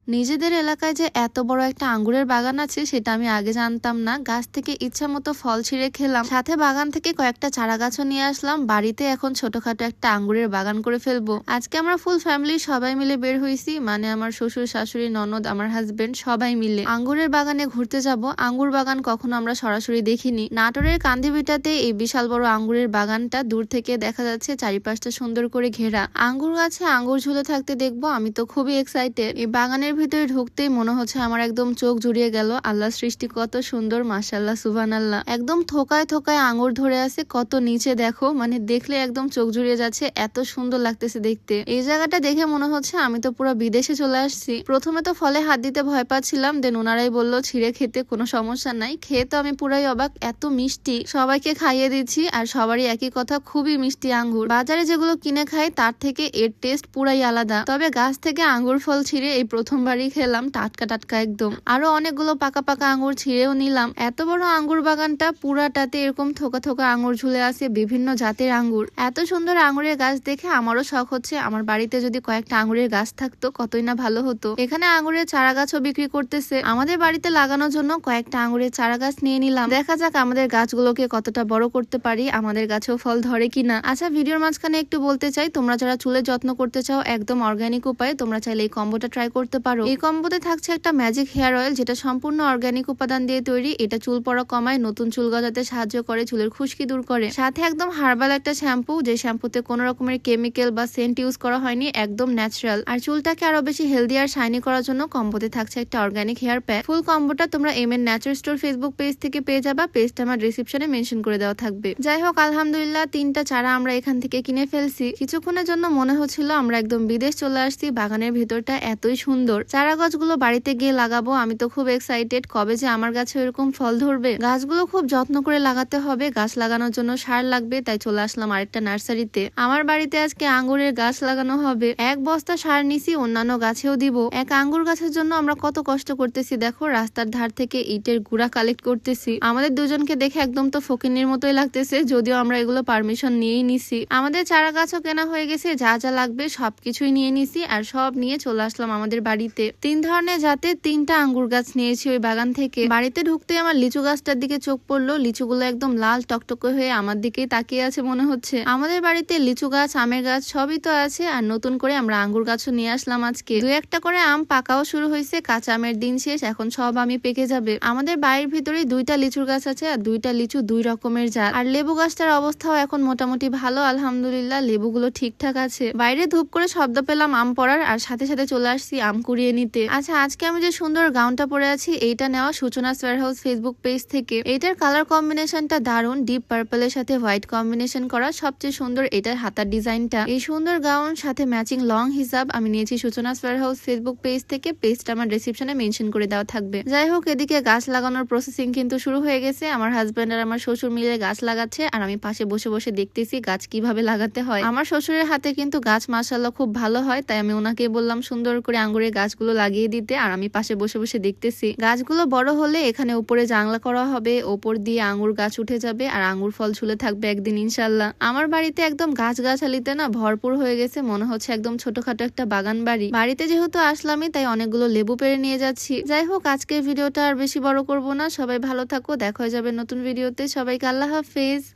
নিজেদের এলাকায় যে এত বড় একটা আঙ্গুরের বাগান আছে সেটা আমি আগে জানতাম না। গাছ থেকে ইচ্ছা মতো ফল ছিঁড়ে খেলাম, সাথে বাগান থেকে কয়েকটা চারা গাছও নিয়ে আসলাম। বাড়িতে এখন ছোটখাটো একটা আঙ্গুরের বাগান করে ফেলবো। আজকে আমরা ফুল ফ্যামিলি সবাই মিলে বের হয়েছি, মানে আমার শ্বশুর শাশুড়ি ননদ আমার হাজবেন্ড সবাই মিলে আঙ্গুরের বাগানে ঘুরতে যাব। আঙ্গুর বাগান কখনো আমরা সরাসরি দেখিনি। নাটোরের কান্দিবিটাতে এই বিশাল বড় আঙ্গুরের বাগানটা দূর থেকে দেখা যাচ্ছে, চারিপাশটা সুন্দর করে ঘেরা। আঙ্গুর গাছে আঙ্গুর ঝুলে থাকতে দেখবো, আমি তো খুবই এক্সাইটেড। এই বাগানের ভিতরে ঢুকতেই মনে হচ্ছে আমার একদম চোখ জুড়িয়ে গেল। আল্লাহ সৃষ্টি কত সুন্দর, মাশাআল্লাহ, সুবহানাল্লাহ। একদম থোকায় থোকায় আঙ্গুর ধরে আছে, কত নিচে দেখো, মানে দেখলে একদম চোখ জুড়িয়ে যাচ্ছে, এত সুন্দর লাগতেছে দেখতে। এই জায়গাটা দেখে মনে হচ্ছে আমি তো পুরো বিদেশে চলে আসছি। প্রথমে তো ফলে হাত দিতে ভয় পাচ্ছিলাম, দেন ওনারাই বললো ছিঁড়ে খেতে কোনো সমস্যা নাই। খেয়ে তো আমি পুরাই অবাক, এত মিষ্টি। সবাইকে খাইয়ে দিচ্ছি আর সবারই একই কথা, খুবই মিষ্টি আঙ্গুর। বাজারে যেগুলো কিনে খাই তার থেকে এর টেস্ট পুরাই আলাদা। তবে গাছ থেকে আঙ্গুর ফল ছিঁড়ে এই প্রথমবারই খেলাম, টাটকা টাটকা একদম। আরো অনেকগুলো পাকা পাকা আঙ্গুর ছিঁড়েও নিলাম। এত বড় আঙ্গুর বাগানটা, পুরাটাতে এরকম থোকা থোকা আঙ্গুর ঝুলে আছে, বিভিন্ন জাতের আঙ্গুর। এত সুন্দর আঙ্গুরের গাছ দেখে আমারও শখ হচ্ছে, আমার বাড়িতে যদি কয়েকটা আঙ্গুরের গাছ থাকতো কতই না ভালো হতো। এখানে আঙ্গুরের চারা গাছও বিক্রি করতেছে। আমাদের বাড়িতে লাগানোর জন্য কয়েকটা আঙ্গুরের চারা গাছ নিয়ে নিলাম। দেখা যাক আমাদের গাছগুলোকে কতটা বড় করতে পারি, আমাদের গাছেও ফল ধরে কিনা। আচ্ছা, ভিডিওর মাঝখানে একটু বলতে চাই, তোমরা যারা চুলের যত্ন করতে চাও একদম অর্গানিক উপায়ে, তোমরা চাইলে এই কম্বোটা ট্রাই করতে পারো। এই কম্বোতে থাকছে একটা ম্যাজিক হেয়ার অয়েল, যেটা সম্পূর্ণ অর্গানিক উপাদান দিয়ে তৈরি। এটা চুল পড়া কমায়, নতুন চুল গজাতে সাহায্য করে, চুলের খুশকি দূর করে। সাথে একদম হার্বাল একটা শ্যাম্পু, যে শ্যাম্পুতে কোনো রকমের কেমিক্যাল বা সেন্ট ইউজ করা হয়নি, একদম ন্যাচারাল। আর চুলটাকে আরো বেশি হেলদি আর শাইনি করার জন্য কম্বোতে থাকছে একটা অর্গানিক হেয়ার প্যাক। ফুল কম্বোটা তোমরা MN Nature store Facebook page থেকে পেয়ে যাবা, পেজটা আমার ডেসক্রিপশনে মেনশন করে দেওয়া থাকবে। যাই হোক, আলহামদুলিল্লাহ 3টা চারা আমরা এখান থেকে কিনে ফেলছি। কিছুক্ষণের জন্য মনে হচ্ছিল আমরা একদম বিদেশ চলে আসছি। বাগানের ভেতরটা এতই সুন্দর। চারা গাছগুলো বাড়িতে গিয়ে লাগাবো, আমি তো খুব এক্সাইটেড, কবে যে আমার গাছে এরকম ফল ধরবে। গাছগুলো খুব যত্ন করে লাগাতে হবে, গাছ লাগানোর জন্য সার লাগবে, তাই চলে আসলাম আরেকটা নার্সারিতে। আমার বাড়িতে আজকে আঙ্গুরের গাছ লাগানো হবে। 1 বস্তা সার নিছি, অন্যান্য গাছেও দিব। এক আঙ্গুর গাছের জন্য আমরা কত কষ্ট করতেছি দেখো, রাস্তার ধার থেকে ইটের গুঁড়া কালেক্ট করতেছি। আমাদের দুজনকে দেখে একদম তো ফকিন্নির মতোই লাগতেছে, যদিও আমরা এগুলো পারমিশন নিয়েই নিছি। আমাদের চারা গাছও কেনা হয়ে গেছে, যা যা লাগবে সবকিছুই নিয়ে নিছি, আর সব নিয়ে চলে আসলাম আমাদের বাড়িতে। 3 ধরনের জাতের 3টা আঙ্গুর গাছ নিয়েছি ওই বাগান থেকে। বাড়িতে ঢুকতে আমার লিচু গাছটার দিকে চোখ পড়লো, লিচুগুলো একদম লাল টকটকে হয়ে আমার দিকেই তাকিয়ে আছে মনে হচ্ছে। আমাদের বাড়িতে লিচু গাছ, আমের গাছ সবই তো আছে, আর নতুন করে আমরা আঙ্গুর গাছও নিয়ে আসলাম আজকে। 2-1টা করে আম পাকাও শুরু হয়েছে, কাঁচা আমের দিন শেষ, এখন সব আমি পেকে যাবে। আমাদের বাড়ির ভিতরে 2টা লিচুর গাছ আছে, আর 2টা লিচু 2 রকমের জাত। আর লেবু গাছটার অবস্থাও এখন মোটামুটি ভালো, আলহামদুলিল্লাহ, লেবুগুলো ঠিকঠাক আছে। বাইরে ধূপ করে শব্দ পেলাম আম পড়ার, আর সাথে সাথে চলে আসছি আম কুড়িয়ে নিতে। আচ্ছা, আজকে আমি যে সুন্দর গাউনটা পরে আছি, এইটা নেওয়া সূচনাস ওয়্যারহাউস ফেসবুক পেজ থেকে। এইটার কালার কম্বিনেশনটা দারুণ, ডিপ পার্পলের সাথে হোয়াইট কম্বিনেশন করা। সবচেয়ে সুন্দর এটার হাতার ডিজাইনটা। এই সুন্দর গাউন সাথে ম্যাচিং লং হিসাব আমি নিয়েছি সূচনাস ওয়্যারহাউস ফেসবুক পেজ থেকে, পেজটা আমার ডেসক্রিপশনে মেনশন করে দেওয়া থাকবে। যাই হোক, এদিকে গাছ লাগানোর প্রসেসিং কিন্তু শুরু হয়ে গেছে। আমার হাজবেন্ড আর আমার শ্বশুর মিলে গাছ লাগাচ্ছে, আর আমি পাশে বসে বসে দেখতেছি গাছ কিভাবে লাগাতে হয়। আমার শ্বশুরের হাতে কিন্তু গাছ মাশাআল্লাহ খুব ভালো হয়, তাই আমি ওনাকে বললাম সুন্দর করে আঙ্গুরের গাছগুলো লাগিয়ে দিতে, আর আমি পাশে বসে বসে দেখতেছি। গাছগুলো বড় হলে এখানে উপরে জানলা করা হবে, ওপর দিয়ে আঙ্গুর গাছ উঠে যাবে, আর আঙ্গুর ফল ঝুলে থাকবে একদিন ইনশাল্লাহ। আমার বাড়িতে একদম গাছগাছালিতে না ভরপুর হয়ে গেছে, মনে হচ্ছে একদম ছোটখাটো একটা বাগান বাড়ি। বাড়িতে যেহেতু আসলামই, তাই অনেকগুলো লেবু পেড়ে নিয়ে যাচ্ছি। যাই হোক, আজকের ভিডিওটা আর বেশি বড় করব না। সবাই ভালো থাকো, দেখা হয়ে যাবে নতুন ভিডিওতে। সবাইকে আল্লাহ হাফেজ।